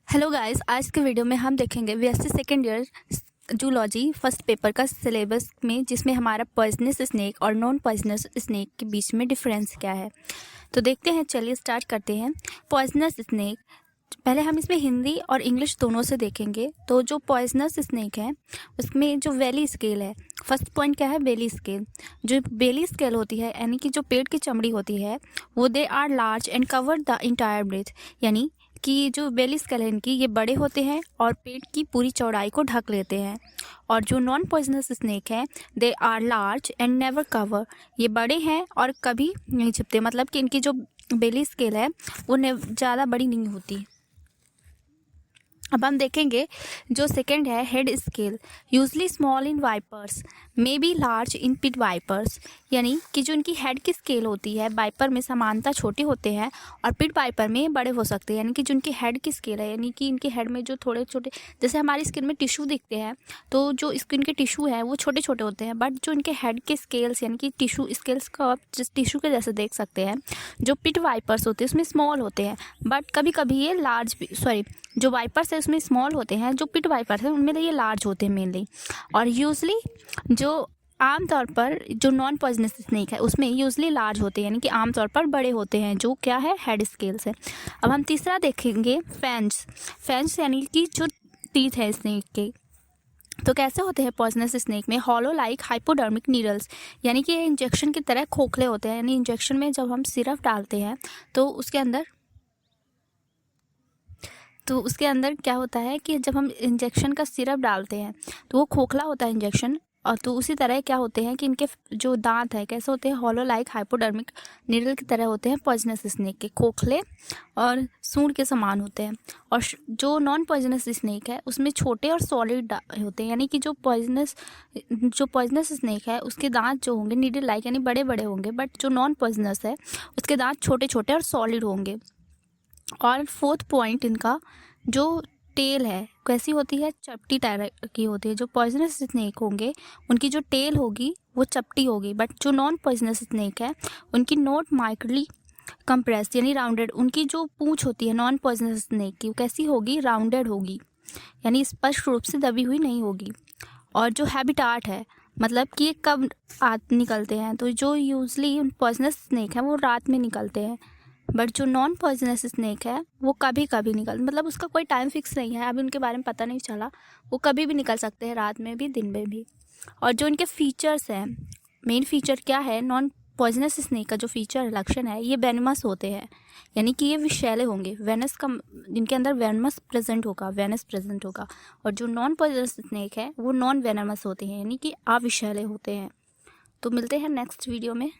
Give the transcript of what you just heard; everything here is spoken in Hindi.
हेलो गाइस, आज के वीडियो में हम देखेंगे BSc second year zoology first paper का सिलेबस में, जिसमें हमारा पॉइजनस स्नेक और नॉन पॉइजनस स्नेक के बीच में डिफरेंस क्या है। तो देखते हैं, चलिए स्टार्ट करते हैं। पॉइजनस स्नेक, पहले हम इसमें हिंदी और इंग्लिश दोनों से देखेंगे। तो जो पॉइजनस स्नेक है उसमें जो बेली स्केल है, फर्स्ट पॉइंट क्या है, बेली स्केल। जो बेली स्केल होती है यानी कि जो पेट की चमड़ी होती है वो they are large and cover the entire breadth, यानी कि जो बेली स्केल है इनकी ये बड़े होते हैं और पेट की पूरी चौड़ाई को ढक लेते हैं। और जो नॉन पॉइजनस स्नेक है they are large and never cover, ये बड़े हैं और कभी नहीं छिपते, मतलब कि इनकी जो बेली स्केल है वो ज़्यादा बड़ी नहीं होती। अब हम देखेंगे जो सेकंड है, head scale. Usually small in vipers, may be large in pit vipers, यानी कि जो इनकी हेड की स्केल होती है वाइपर में सामान्यतः छोटे होते हैं और पिट वाइपर में बड़े हो सकते हैं। यानी कि जो इनकी हेड की स्केल है, यानी कि इनके हेड में जो थोड़े छोटे, जैसे हमारी स्किन में टिश्यू दिखते हैं तो जो स्किन के टिश्यू है वो छोटे छोटे होते हैं, बट जो इनके हेड के स्केल्स यानी कि टिश्यू स्केल्स को आप टिश्यू के जैसे देख सकते हैं। जो पिट वाइपर्स होते हैं उसमें स्मॉल होते हैं, बट कभी कभी ये लार्ज भी, सॉरी, जो वाइपर्स है उसमें स्मॉल होते हैं, जो पिट वाइपर्स है उनमें ये लार्ज होते हैं मेनली। और यूजली जो आमतौर पर जो नॉन पॉइजनस स्नेक है उसमें यूजली लार्ज होते हैं, यानी कि आमतौर पर बड़े होते हैं, जो क्या है, हेड स्केल्स है। अब हम तीसरा देखेंगे, फैंस। फैंस यानी कि जो टीथ है स्नेक के, तो कैसे होते हैं पॉइजनस स्नेक में, हॉलो लाइक हाइपोडर्मिक नीडल्स, यानी कि इंजेक्शन की तरह खोखले होते हैं। यानी इंजेक्शन में जब हम सिरप डालते हैं तो उसके अंदर क्या होता है कि जब हम इंजेक्शन का सिरप डालते हैं तो वो खोखला होता है इंजेक्शन। और तो उसी तरह क्या होते हैं कि इनके जो दांत है कैसे होते हैं, हॉलो लाइक हाइपोडर्मिक नीडल की तरह होते हैं पॉइजनस स्नेक के, खोखले और सूंड के समान होते हैं। और जो नॉन पॉइजनस स्नेक है उसमें छोटे और सॉलिड होते हैं, यानी कि जो पॉइजनस स्नेक है उसके दांत जो होंगे नीडल लाइक यानी बड़े बड़े होंगे, बट जो नॉन पॉइजनस है उसके दांत छोटे छोटे और सॉलिड होंगे। और फोर्थ पॉइंट, इनका जो टेल है कैसी होती है, चपटी टाइप की होती है। जो पॉइजनस स्नेक होंगे उनकी जो टेल होगी वो चपटी होगी, बट जो नॉन पॉइजनस स्नेक है उनकी नोट माइक्रोली कंप्रेस्ड यानी राउंडेड। उनकी जो पूंछ होती है नॉन पॉइजनस स्नेक की, वो कैसी होगी, राउंडेड होगी, यानी स्पष्ट रूप से दबी हुई नहीं होगी। और जो हैबिटाट है, मतलब कि ये कब निकलते हैं, तो जो यूजली पॉइजनस स्नेक है वो रात में निकलते हैं, बट जो नॉन पॉइजनस स्नेक है वो कभी कभी मतलब उसका कोई टाइम फिक्स नहीं है, अभी उनके बारे में पता नहीं चला, वो कभी भी निकल सकते हैं, रात में भी दिन में भी। और जो इनके फीचर्स हैं, मेन फीचर क्या है, नॉन पॉइजनस स्नेक का जो फीचर लक्षण है, ये वेनमस होते हैं, यानी कि ये विषैले होंगे, वेनस का जिनके अंदर वेनमस प्रेजेंट होगा, वेनस प्रेजेंट होगा। और जो नॉन पॉइजनस स्नेक है वो नॉन वेनमस होते हैं, यानी कि अविषैले होते हैं। तो मिलते हैं नेक्स्ट वीडियो में।